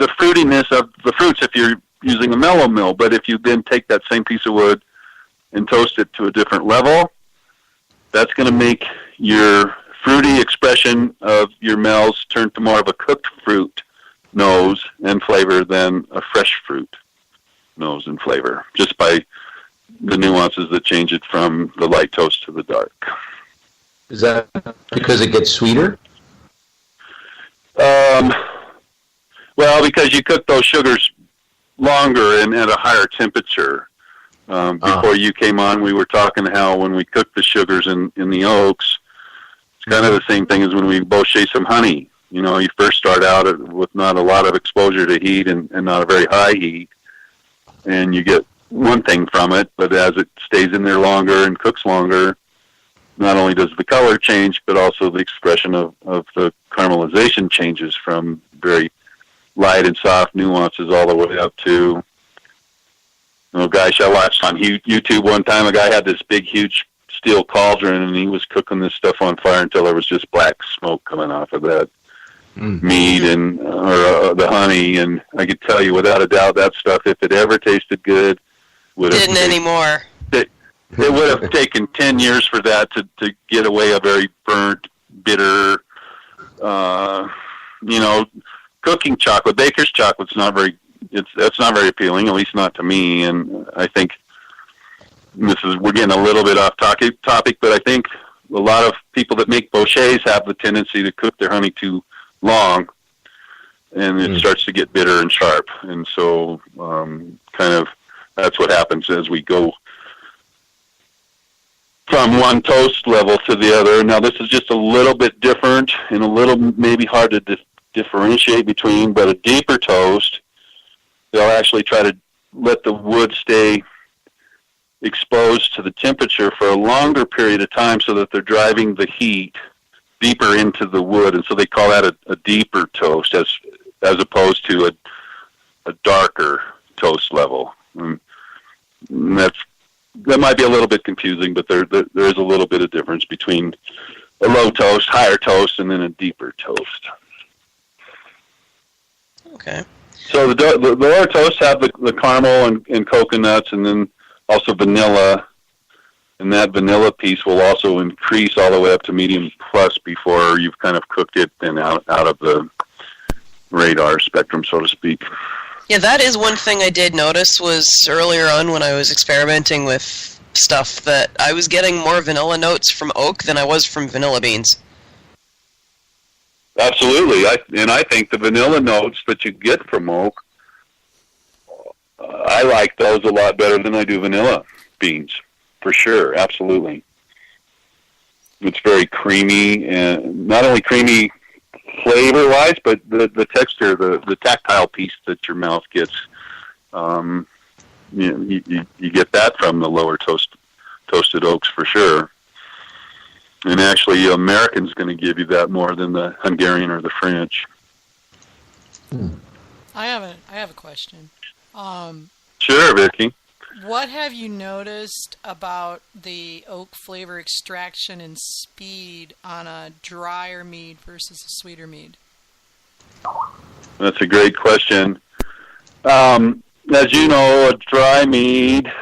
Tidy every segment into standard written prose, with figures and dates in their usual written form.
the fruitiness of the fruits if you're using a mellow mill. But if you then take that same piece of wood and toast it to a different level, that's going to make your fruity expression of your melts turn to more of a cooked fruit nose and flavor than a fresh fruit nose and flavor, just by the nuances that change it from the light toast to the dark. Is that because it gets sweeter? Well, because you cook those sugars longer and at a higher temperature. Before you came on, we were talking how when we cook the sugars in the oaks, it's kind of the same thing as when we bochet some honey. You know, you first start out with not a lot of exposure to heat and not a very high heat, and you get one thing from it, but as it stays in there longer and cooks longer, not only does the color change, but also the expression of the caramelization changes from very light and soft nuances all the way up to, oh gosh, I watched on YouTube one time, a guy had this big, huge steel cauldron, and he was cooking this stuff on fire until there was just black smoke coming off of that mead or the honey. And I could tell you without a doubt that stuff, if it ever tasted good, didn't anymore. It would have taken 10 years for that to get away a very burnt, bitter, cooking chocolate. Baker's chocolate's not very, that's not very appealing, at least not to me. And I think we're getting a little bit off topic, but I think a lot of people that make bocets have the tendency to cook their honey too long, and it starts to get bitter and sharp. And so kind of that's what happens as we go from one toast level to the other. Now, this is just a little bit different and a little maybe hard to differentiate between, but a deeper toast, they'll actually try to let the wood stay exposed to the temperature for a longer period of time so that they're driving the heat deeper into the wood, and so they call that a deeper toast as opposed to a darker toast level. And that might be a little bit confusing, but there is a little bit of difference between a low toast, higher toast, and then a deeper toast. Okay. So the lower toasts have the caramel and coconuts, and then also vanilla, and that vanilla piece will also increase all the way up to medium plus before you've kind of cooked it and out of the radar spectrum, so to speak. Yeah, that is one thing I did notice was earlier on when I was experimenting with stuff that I was getting more vanilla notes from oak than I was from vanilla beans. Absolutely. I think the vanilla notes that you get from oak, I like those a lot better than I do vanilla beans, for sure. Absolutely. It's very creamy, and not only creamy flavor-wise, but the texture, the tactile piece that your mouth gets, you get that from the lower toasted oaks for sure. And actually, American's going to give you that more than the Hungarian or the French. I have a question. Sure, Vicky. What have you noticed about the oak flavor extraction and speed on a drier mead versus a sweeter mead? That's a great question. As you know, a dry mead,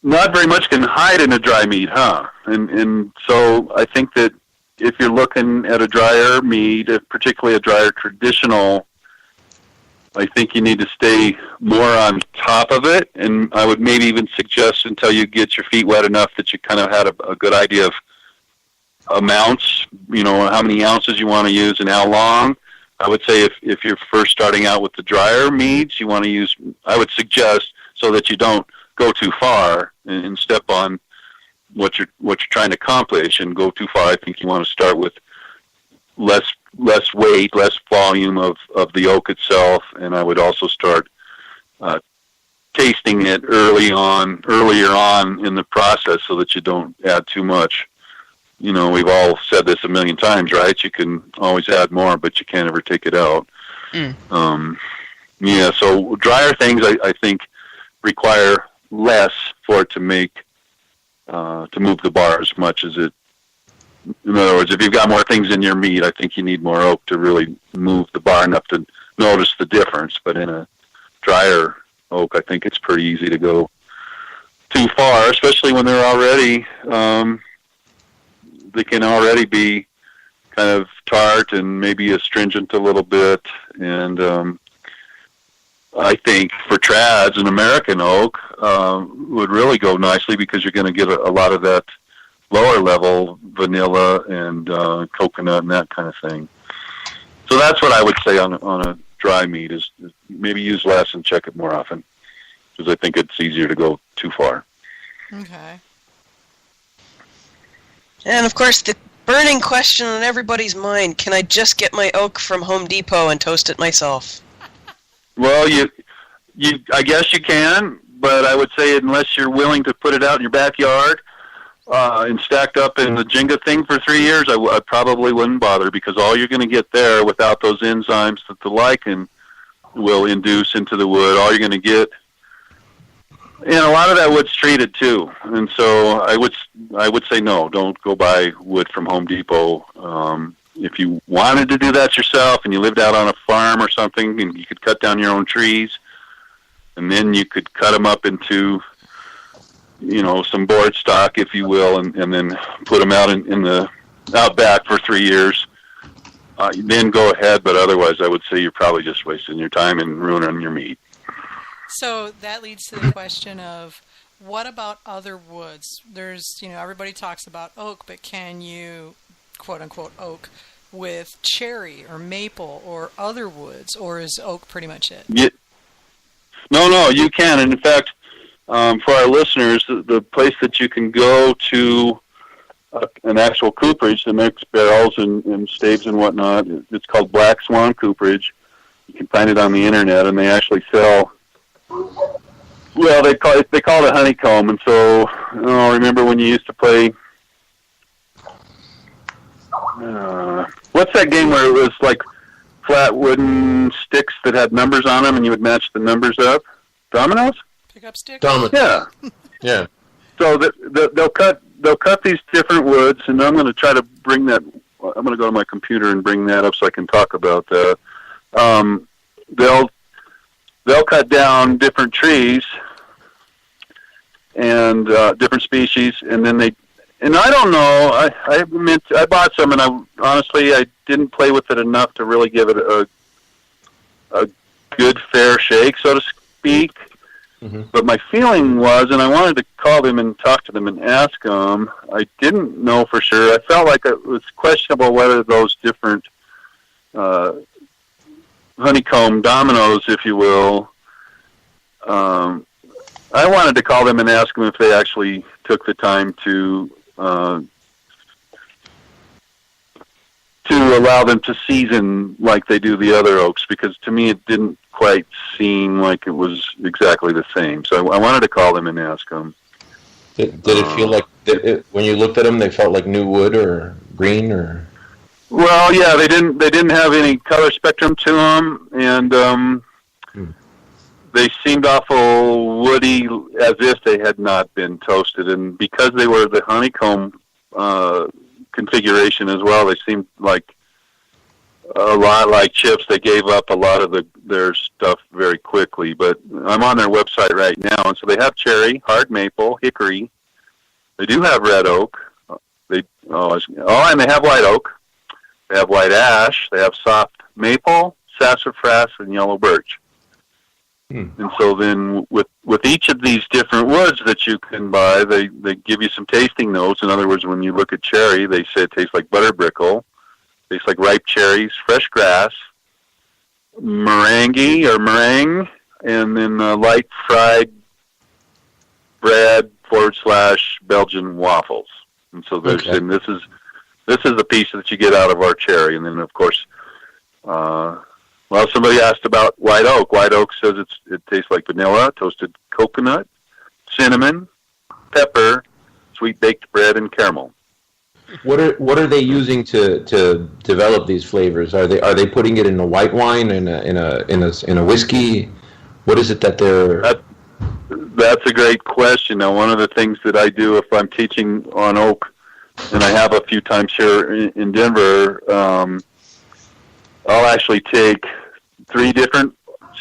not very much can hide in a dry mead, huh? And so I think that if you're looking at a drier mead, particularly a drier traditional, I think you need to stay more on top of it. And I would maybe even suggest until you get your feet wet enough that you kind of had a good idea of amounts, how many ounces you want to use and how long. I would say if you're first starting out with the drier meads, you want to use, I would suggest, so that you don't go too far and step on what you're trying to accomplish and go too far. I think you want to start with less weight, less volume of the oak itself, and I would also start tasting it earlier on in the process so that you don't add too much. We've all said this a million times, right? You can always add more, but you can't ever take it out. So drier things I think require less for it to make to move the bar as much as In other words, if you've got more things in your mead, I think you need more oak to really move the bar enough to notice the difference. But in a drier oak, I think it's pretty easy to go too far, especially when they're already, they can already be kind of tart and maybe astringent a little bit. And I think for trads, an American oak would really go nicely because you're going to get a lot of that lower level vanilla and coconut and that kind of thing. So that's what I would say on a dry mead is maybe use less and check it more often, because I think it's easier to go too far. Okay. And of course, the burning question on everybody's mind: can I just get my oak from Home Depot and toast it myself? Well, I guess you can, but I would say unless you're willing to put it out in your backyard and stacked up in the Jenga thing for 3 years, I probably wouldn't bother, because all you're going to get there without those enzymes that the lichen will induce into the wood, all you're going to get, and a lot of that wood's treated too. And so I would say no, don't go buy wood from Home Depot. If you wanted to do that yourself and you lived out on a farm or something and you could cut down your own trees, and then you could cut them up into, some board stock, if you will, and then put them out in the out back for 3 years, then go ahead. But otherwise, I would say you're probably just wasting your time and ruining your meat. So that leads to the question of, what about other woods? There's, everybody talks about oak, but can you, quote unquote, oak with cherry or maple or other woods, or is oak pretty much it? Yeah. No, you can. And in fact, for our listeners, the place that you can go to an actual cooperage that makes barrels and staves and whatnot, it's called Black Swan Cooperage. You can find it on the internet, and they actually sell. Well, they call it a honeycomb. And so, remember when you used to play? What's that game where it was like flat wooden sticks that had numbers on them, and you would match the numbers up? Dominoes? Pickup stick? Dominoes. Yeah. Yeah. So they'll cut these different woods, and I'm going to try to bring that. I'm going to go to my computer and bring that up so I can talk about that. They'll cut down different trees and different species, and then and I don't know. I bought some, and I didn't play with it enough to really give it a good fair shake, so to speak. Mm-hmm. But my feeling was, and I wanted to call them and talk to them and ask them, I didn't know for sure. I felt like it was questionable whether those different honeycomb dominoes, if you will, I wanted to call them and ask them if they actually took the time to allow them to season like they do the other oaks, because to me it didn't quite seem like it was exactly the same. So I wanted to call them and ask them. Did it feel like, when you looked at them, they felt like new wood or green or? Well, yeah, they didn't have any color spectrum to them, and they seemed awful woody, as if they had not been toasted. And because they were the honeycomb configuration as well, they seemed like a lot like chips. They gave up a lot of their stuff very quickly. But I'm on their website right now, and so they have cherry, hard maple, hickory. They do have red oak. And they have white oak. They have white ash. They have soft maple, sassafras, and yellow birch. And so then with each of these different woods that you can buy, they give you some tasting notes. In other words, when you look at cherry, they say it tastes like butter brickle, tastes like ripe cherries, fresh grass, meringue, and then light fried bread / Belgian waffles. And so and this is the piece that you get out of our cherry. And then of course, somebody asked about white oak. White oak says it tastes like vanilla, toasted coconut, cinnamon, pepper, sweet baked bread, and caramel. What are they using to develop these flavors? Are they putting it in a white wine, in a whiskey? What is it that they're? That's a great question. Now, one of the things that I do if I'm teaching on oak and I have a few times here in Denver, I'll actually take 3 different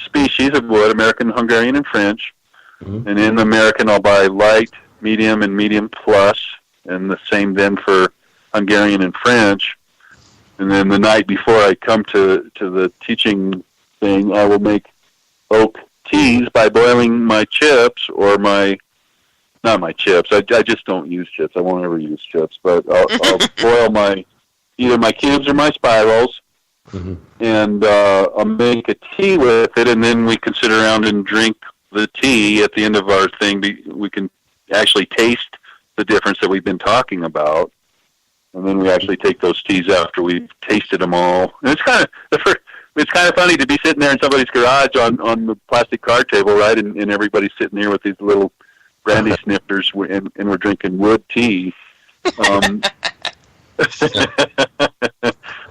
species of wood, American, Hungarian, and French. Mm-hmm. And in American, I'll buy light, medium, and medium plus, and the same then for Hungarian and French. And then the night before I come to the teaching thing, I will make oak teas by boiling my chips or not my chips. I just don't use chips. I won't ever use chips, but I'll boil either my cubes or my spirals. Mm-hmm. And I'll make a tea with it, and then we can sit around and drink the tea at the end of our thing. We can actually taste the difference that we've been talking about, and then we actually take those teas after we've tasted them all. And it's kind of funny to be sitting there in somebody's garage on the plastic card table, right? And everybody's sitting there with these little brandy snifters, and we're drinking wood tea.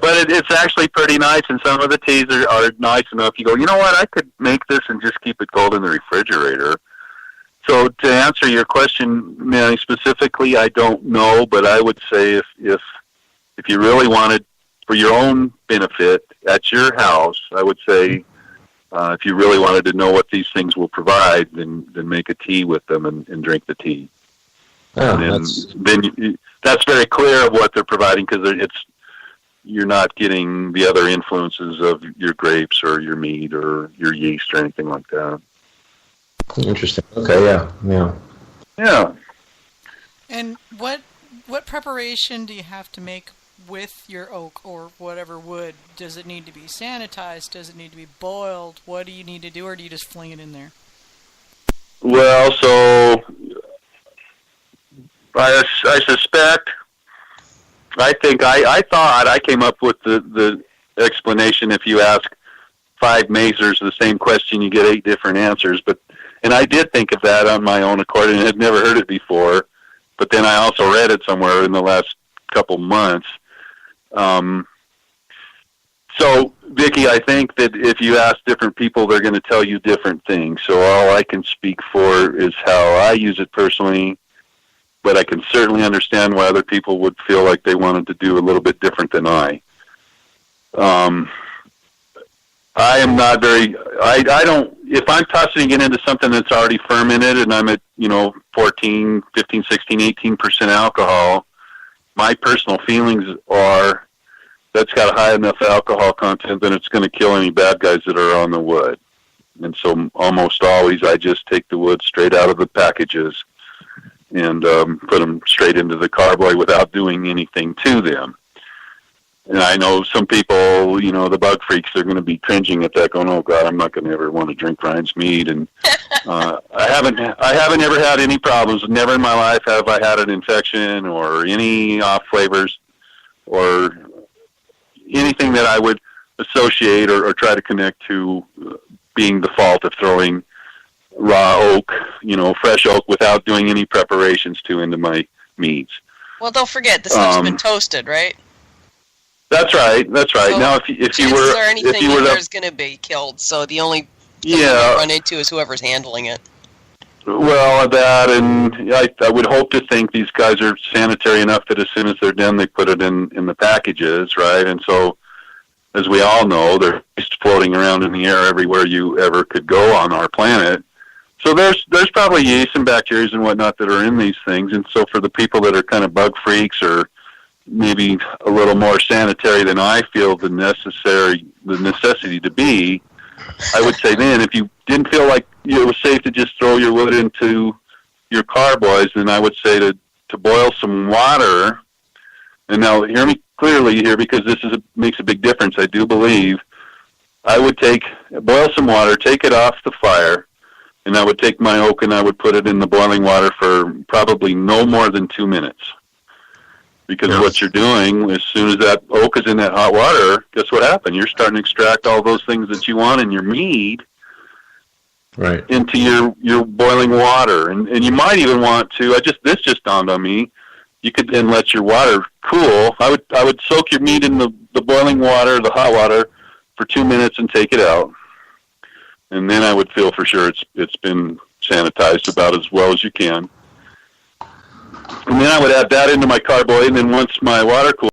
But it's actually pretty nice, and some of the teas are nice enough. You go, you know what? I could make this and just keep it cold in the refrigerator. So to answer your question, Manny, specifically, I don't know, but I would say if you really wanted for your own benefit at your house, I would say if you really wanted to know what these things will provide, then make a tea with them and drink the tea. Oh, then that's very clear of what they're providing, because you're not getting the other influences of your grapes or your mead or your yeast or anything like that. Interesting. Okay, yeah. And what preparation do you have to make with your oak or whatever wood? Does it need to be sanitized? Does it need to be boiled? What do you need to do, or do you just fling it in there? Well, so I suspect. I think I thought I came up with the explanation. If you ask 5 mazers the same question, you get 8 different answers. And I did think of that on my own accord, and had never heard it before. But then I also read it somewhere in the last couple months. So, Vicki, I think that if you ask different people, they're going to tell you different things. So all I can speak for is how I use it personally. But I can certainly understand why other people would feel like they wanted to do a little bit different than I. I am not very, I don't, if I'm tossing it into something that's already fermented and I'm at, 14, 15, 16, 18% alcohol, my personal feelings are that's got a high enough alcohol content that it's going to kill any bad guys that are on the wood. And so almost always I just take the wood straight out of the packages and put them straight into the carboy without doing anything to them. And I know some people, the bug freaks, they're going to be cringing at that, going, "Oh God, I'm not going to ever want to drink Ryan's mead." And I haven't ever had any problems. Never in my life have I had an infection or any off flavors or anything that I would associate or try to connect to being the fault of throwing raw oak, fresh oak without doing any preparations into my meads. Well, don't forget, the stuff's been toasted, right? That's right. So now, if you were, anything in there's going to be killed. So the only thing you run into is whoever's handling it. Well, that, and I would hope to think these guys are sanitary enough that as soon as they're done, they put it in the packages, right? And so, as we all know, they're just floating around in the air everywhere you ever could go on our planet. So there's probably yeast and bacteria and whatnot that are in these things. And so for the people that are kind of bug freaks or maybe a little more sanitary than I feel the necessity to be, I would say then if you didn't feel like it was safe to just throw your wood into your carboys, then I would say to boil some water. And now hear me clearly here, because this makes a big difference, I do believe. I would boil some water, take it off the fire, and I would take my oak and I would put it in the boiling water for probably no more than 2 minutes. Because what you're doing, as soon as that oak is in that hot water, guess what happened? You're starting to extract all those things that you want in your mead into your boiling water. And you might even want to, this just dawned on me, you could then let your water cool. I would soak your mead in the boiling water, the hot water, for 2 minutes and take it out. And then I would feel for sure it's been sanitized about as well as you can. And then I would add that into my carboy, and then once my water cooler